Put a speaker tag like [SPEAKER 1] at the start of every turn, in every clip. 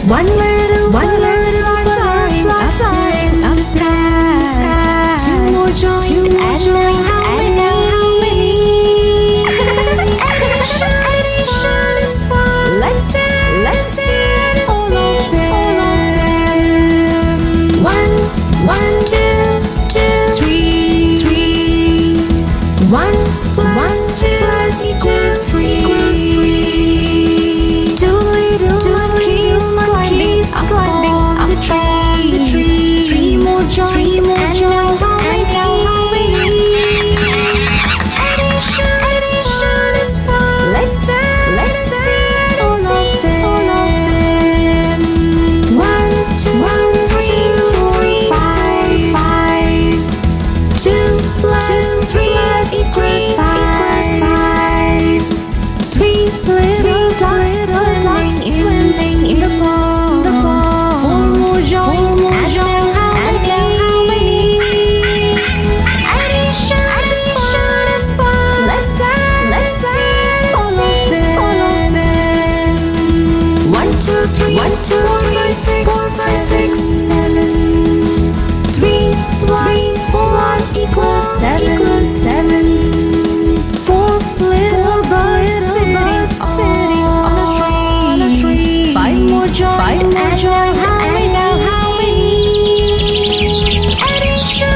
[SPEAKER 1] One little butterfly flying up the sky. Two more joined, and now how many? Addition is fun. Let's add all of them. One, two, three. One plus two equals three. Two little monkeys climbing up the tree. Three more joined, and now how many? Addition is fun. Let's add all of them. One, two, three, four, five. Two plus three equals five. Three little ducks swimming in the pond. Four more joined, and now how many? Addition is fun. Let's add all of them. One, two, three, four, five, six, seven. Three plus four equals seven. Four little birds sitting on the tree. Five more joined, and now how many? Addition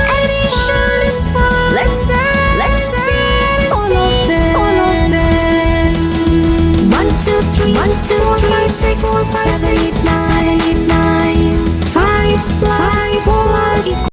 [SPEAKER 1] is fun. Let's add all of them. One, two, three, four, five, six, seven, eight, nine. Five plus four